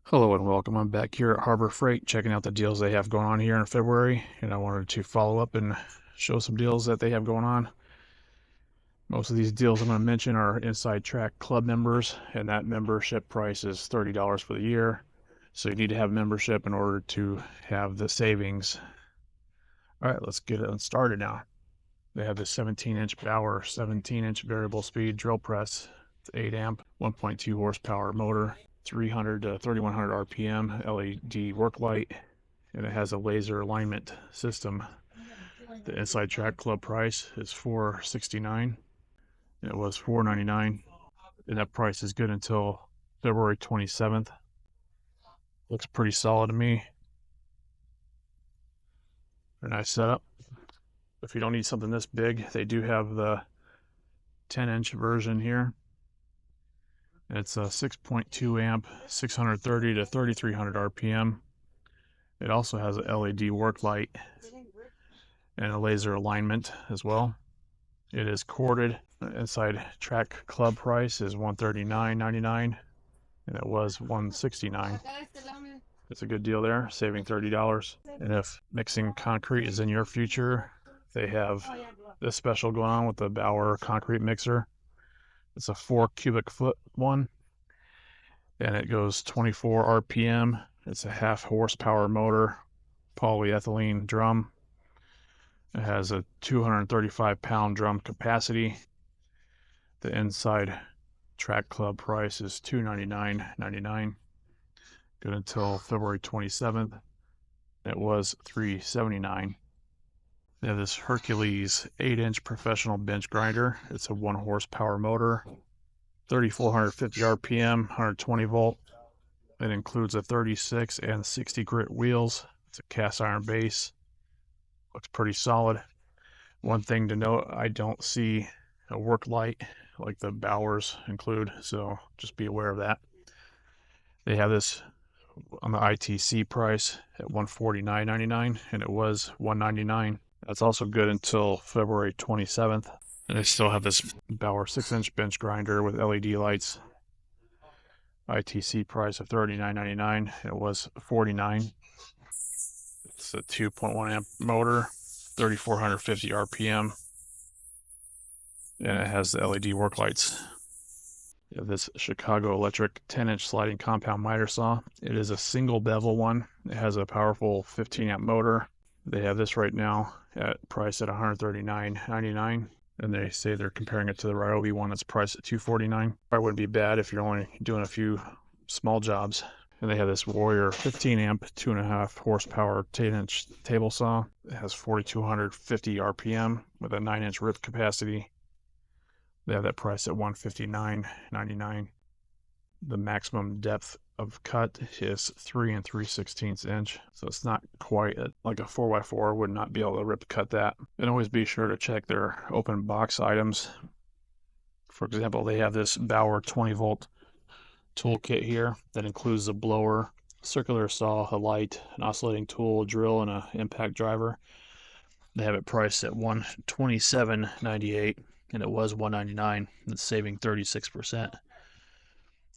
Hello and welcome. I'm back here at Harbor Freight checking out the deals they have going on here in February, and I wanted to follow up and show some deals that they have going on. Most of these deals I'm going to mention are Inside Track Club members, and that membership price is $30 for the year. So you need to have membership in order to have the savings. All right, let's get it started now. They have this 17-inch Bauer 17-inch variable speed drill press. It's 8 amp, 1.2 horsepower motor, 300 to 3100 RPM, LED work light, and it has a laser alignment system. The Inside Track Club price is $469. It was $499, and that price is good until February 27th. Looks pretty solid to me. A nice setup. If you don't need something this big, they do have the 10-inch version here. It's a 6.2 amp, 630 to 3300 RPM. It also has a LED work light and a laser alignment as well. It is corded. The Inside Track Club price is $139.99, and it was $169. It's a good deal there, saving $30. And if mixing concrete is in your future, they have this special going on with the Bauer concrete mixer. It's a 4 cubic foot one, and it goes 24 RPM. It's a half horsepower motor, polyethylene drum. It has a 235-pound drum capacity. The Inside Track Club price is $299.99. Good until February 27th. It was $379. They have this Hercules 8-inch professional bench grinder. It's a 1 horsepower motor, 3,450 RPM, 120 volt. It includes a 36 and 60 grit wheels. It's a cast iron base. Looks pretty solid. One thing to note, I don't see a work light like the Bauers include, so just be aware of that. They have this on the ITC price at $149.99, and it was $199. That's also good until February 27th. And they still have this Bauer 6-inch bench grinder with LED lights. ITC price of $39.99. It was $49. It's a 2.1 amp motor, 3,450 RPM, and it has the LED work lights. You have this Chicago Electric 10-inch sliding compound miter saw. It is a single bevel one. It has a powerful 15 amp motor. They have this right now at price at $139.99, and they say they're comparing it to the Ryobi one that's priced at $249. Probably wouldn't be bad if you're only doing a few small jobs. And they have this Warrior 15 amp, 2.5 horsepower 10-inch table saw. It has 4,250 RPM with a 9-inch rip capacity. They have that price at $159.99. The maximum depth of cut is 3 3/16 inch, so it's not quite like a 4x4 would not be able to rip cut that. And always be sure to check their open box items. For example, they have this Bauer 20 volt toolkit here that includes a blower, circular saw, a light, an oscillating tool, a drill, and an impact driver. They have it priced at $127.98, and it was $199. It's saving 36%.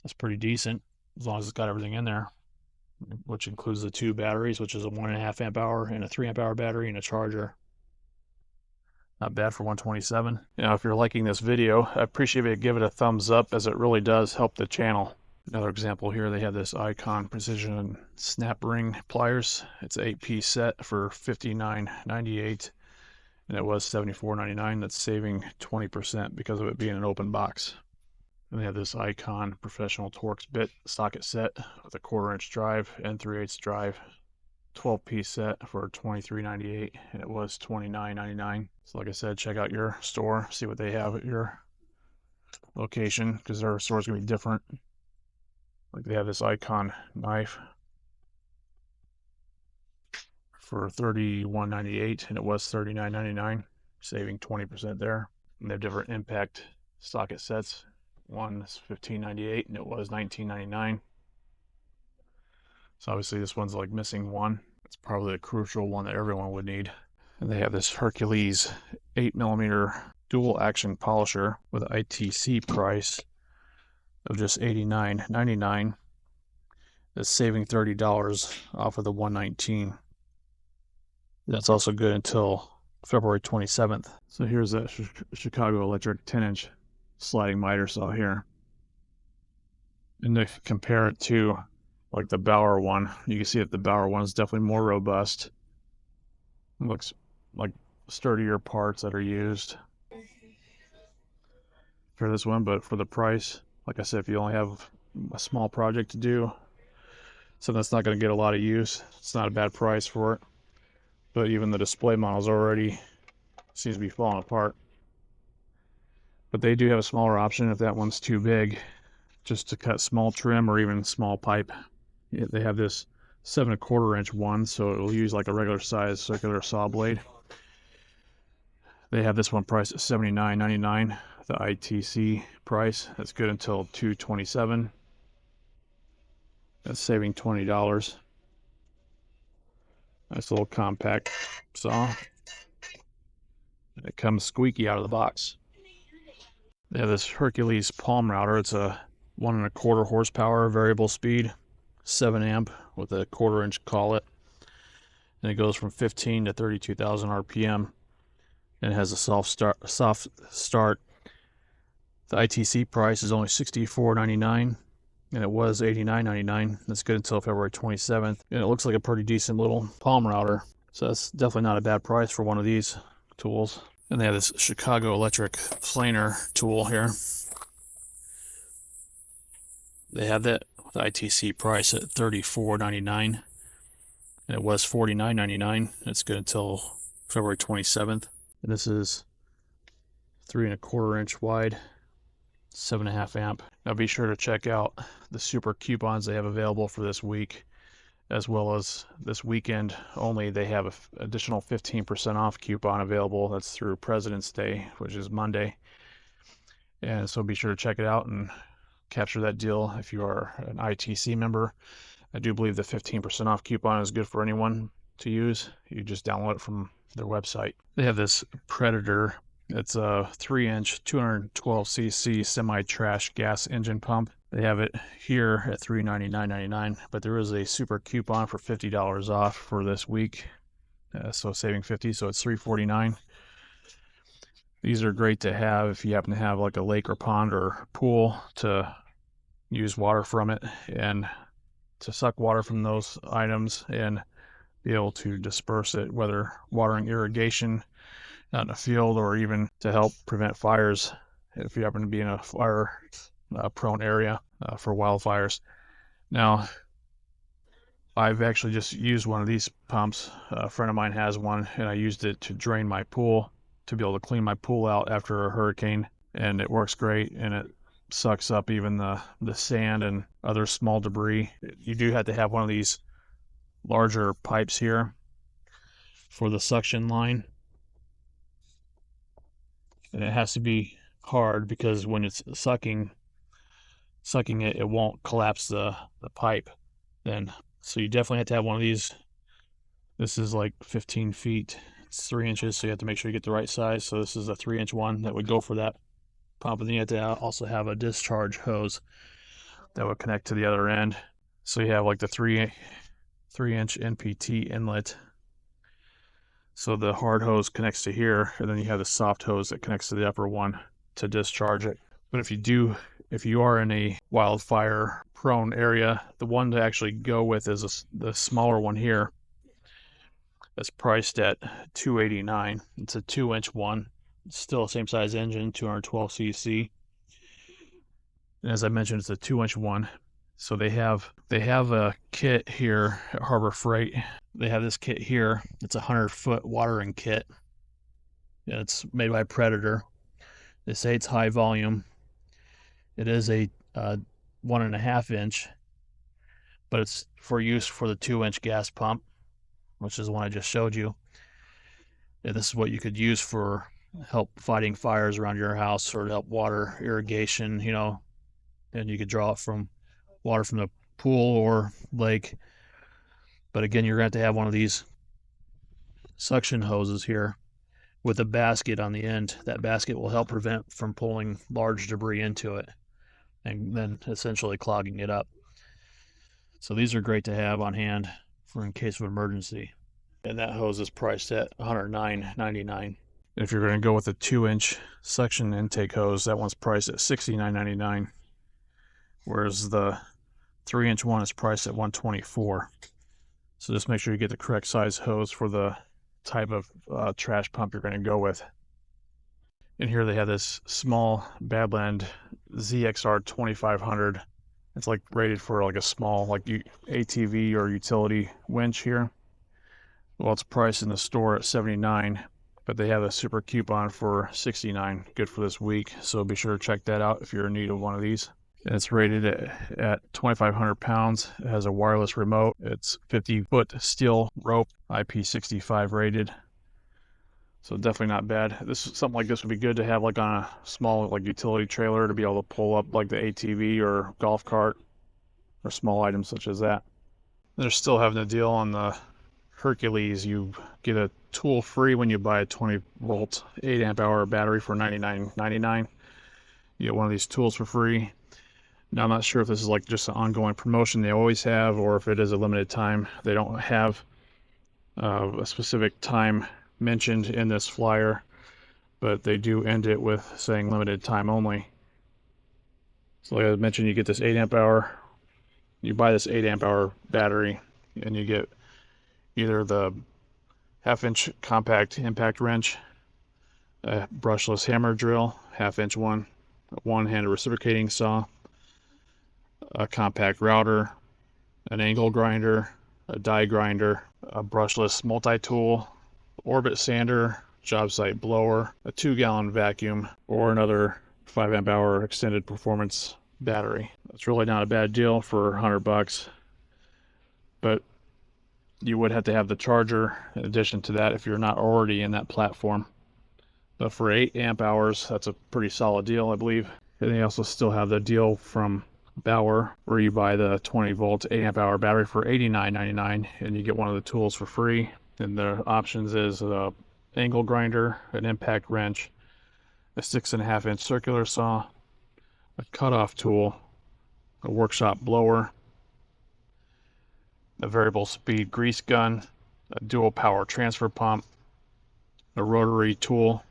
That's pretty decent as long as it's got everything in there, which includes the 2 batteries, which is a 1.5 amp hour and a 3 amp hour battery and a charger. Not bad for $127. If you're liking this video, I appreciate it. Give it a thumbs up, as it really does help the channel. Another example here, they have this Icon Precision Snap Ring Pliers. It's an 8-piece set for $59.98, and it was $74.99. That's saving 20% because of it being an open box. And they have this Icon Professional Torx bit socket set with a 1/4-inch drive and 3/8 drive. 12-piece set for $23.98, and it was $29.99. So like I said, check out your store, see what they have at your location, because their store's gonna be different. Like they have this Icon knife for $31.98, and it was $39.99, saving 20% there. And they have different impact socket sets. One is $15.98, and it was $19.99. So obviously this one's like missing one. It's probably a crucial one that everyone would need. And they have this Hercules 8mm dual action polisher with an ITC price of just $89.99. is saving $30 off of the 119. That's also good until February 27th. So here's a Chicago Electric 10-inch sliding miter saw here. And to compare it to like the Bauer one, you can see that the Bauer one is definitely more robust. It looks like sturdier parts that are used for this one, but for the price, like I said, if you only have a small project to do, something that's not going to get a lot of use, it's not a bad price for it. But even the display models already seems to be falling apart. But they do have a smaller option if that one's too big, just to cut small trim or even small pipe. They have this 7¼ inch one, so it'll use like a regular size circular saw blade. They have this one priced at $79.99, the ITC price. That's good until 2/27. That's saving $20. Nice little compact saw. And it comes squeaky out of the box. They have this Hercules palm router. It's a 1¼ horsepower variable speed, 7 amp with a 1/4 inch collet. And it goes from 15 to 32,000 RPM. And it has a soft start. The ITC price is only $64.99. And it was $89.99. That's good until February 27th. And it looks like a pretty decent little palm router. So that's definitely not a bad price for one of these tools. And they have this Chicago Electric planer tool here. They have that with ITC price at $34.99. And it was $49.99. It's good until February 27th. And this is 3¼ inch wide, 7.5 amp. Now be sure to check out the super coupons they have available for this week, as well as this weekend only. They have an additional 15% off coupon available. That's through President's Day, which is Monday. And so be sure to check it out and capture that deal if you are an ITC member. I do believe the 15% off coupon is good for anyone to use. You just download it from their website. They have this Predator. It's a 3-inch, 212cc semi-trash gas engine pump. They have it here at $399.99, but there is a super coupon for $50 off for this week. So saving $50, so it's $349. These are great to have if you happen to have like a lake or pond or pool to use water from it, and to suck water from those items and be able to disperse it, whether watering irrigation out in a field or even to help prevent fires if you happen to be in a fire prone area for wildfires. Now, I've actually just used one of these pumps. A friend of mine has one, and I used it to drain my pool, to be able to clean my pool out after a hurricane, and it works great, and it sucks up even the sand and other small debris. You do have to have one of these larger pipes here for the suction line, and it has to be hard because when it's sucking it, it won't collapse the pipe then. So you definitely have to have one of these. This is like 15 feet. It's 3 inches, so you have to make sure you get the right size. So this is a 3-inch one that would go for that pump, and then you have to also have a discharge hose that would connect to the other end. So you have like the 3-inch NPT inlet. So the hard hose connects to here, and then you have the soft hose that connects to the upper one to discharge it. But if you are in a wildfire prone area, the one to actually go with is the smaller one here. That's priced at $289. It's a 2-inch one. It's still the same size engine, 212cc. And as I mentioned, it's a 2-inch one. So they have a kit here at Harbor Freight. They have this kit here. It's a 100-foot watering kit. And it's made by Predator. They say it's high volume. It is a 1.5 inch, but it's for use for the 2-inch gas pump, which is the one I just showed you. And this is what you could use for help fighting fires around your house, or to help water irrigation, and you could draw it from water from the pool or lake. But again, you're going to have one of these suction hoses here with a basket on the end. That basket will help prevent from pulling large debris into it and then essentially clogging it up. So these are great to have on hand for in case of emergency. And that hose is priced at $109.99. If you're going to go with a 2-inch suction intake hose, that one's priced at $69.99, whereas the 3-inch one is priced at $124. So just make sure you get the correct size hose for the type of trash pump you're going to go with. And here they have this small Badland ZXR 2500. It's like rated for like a small like ATV or utility winch here. Well, it's priced in the store at $79, but they have a super coupon for $69. Good for this week, so be sure to check that out if you're in need of one of these. And it's rated at 2,500 pounds. It has a wireless remote. It's 50-foot steel rope, IP65 rated. So definitely not bad. Something like this would be good to have like on a small like utility trailer to be able to pull up like the ATV or golf cart or small items such as that. They're still having a deal on the Hercules. You get a tool free when you buy a 20-volt 8-amp-hour battery for $99.99. You get one of these tools for free. Now, I'm not sure if this is like just an ongoing promotion they always have, or if it is a limited time. They don't have a specific time mentioned in this flyer, but they do end it with saying limited time only. So like I mentioned, you get this 8-amp-hour. You buy this 8-amp-hour battery, and you get either the 1/2-inch compact impact wrench, a brushless hammer drill, 1/2-inch one, a one-handed reciprocating saw, a compact router, an angle grinder, a die grinder, a brushless multi-tool, orbit sander, job site blower, a 2-gallon vacuum, or another 5-amp-hour extended performance battery. That's really not a bad deal for $100, but you would have to have the charger in addition to that if you're not already in that platform. But for 8 amp hours, that's a pretty solid deal, I believe. And they also still have the deal from Bauer where you buy the 20-volt 8-amp-hour battery for $89.99 and you get one of the tools for free. And the options is an angle grinder, an impact wrench, a 6.5-inch circular saw, a cutoff tool, a workshop blower, a variable speed grease gun, a dual power transfer pump, a rotary tool,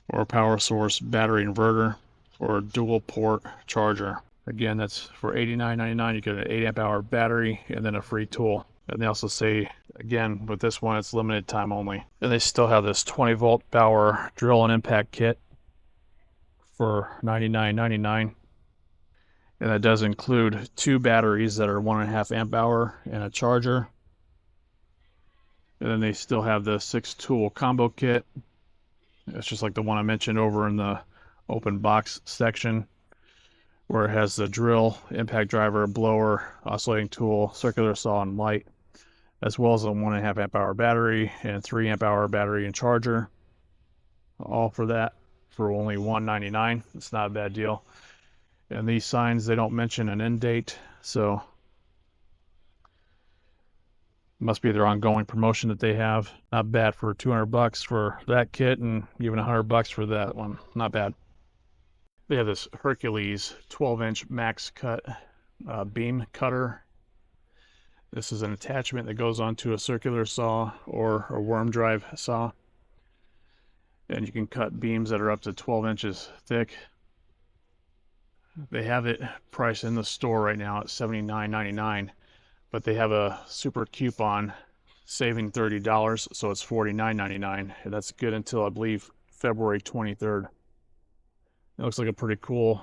or a power source battery inverter, or a dual port charger. Again, that's for $89.99. You get an 8-amp-hour battery and then a free tool. And they also say, again, with this one, it's limited time only. And they still have this 20-volt Bauer drill and impact kit for $99.99. And that does include 2 batteries that are 1.5 amp hour and a charger. And then they still have the 6-tool combo kit. It's just like the one I mentioned over in the open box section, where it has the drill, impact driver, blower, oscillating tool, circular saw, and light, as well as a 1.5 amp hour battery and 3 amp hour battery and charger. All for that for only $199. It's not a bad deal. And these signs, they don't mention an end date, so it must be their ongoing promotion that they have. Not bad for $200 for that kit, and even $100 for that one. Not bad. They have this Hercules 12-inch max cut beam cutter. This is an attachment that goes onto a circular saw or a worm drive saw. And you can cut beams that are up to 12 inches thick. They have it priced in the store right now at $79.99, but they have a super coupon saving $30, so it's $49.99. And that's good until, I believe, February 23rd. It looks like a pretty cool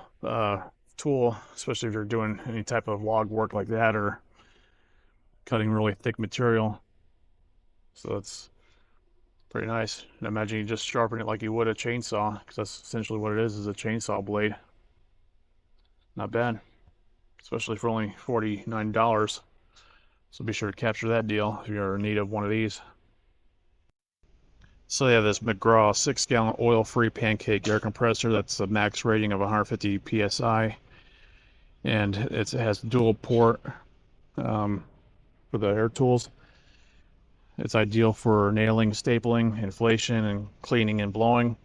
tool, especially if you're doing any type of log work like that or cutting really thick material. So it's pretty nice. And imagine you just sharpen it like you would a chainsaw, because that's essentially what it is a chainsaw blade. Not bad, especially for only $49. So be sure to capture that deal if you're in need of one of these. So they have this McGraw 6-gallon oil-free pancake air compressor. That's a max rating of 150 psi, and it has dual port for the air tools. It's ideal for nailing, stapling, inflation, and cleaning and blowing.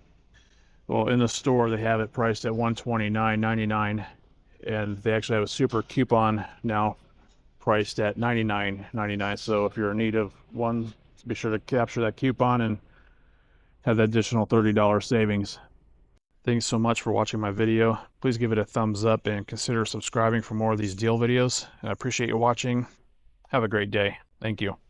Well, in the store they have it priced at $129.99, and they actually have a super coupon now priced at $99.99. So if you're in need of one, be sure to capture that coupon and have that additional $30 savings. Thanks so much for watching my video. Please give it a thumbs up and consider subscribing for more of these deal videos. I appreciate you watching. Have a great day. Thank you.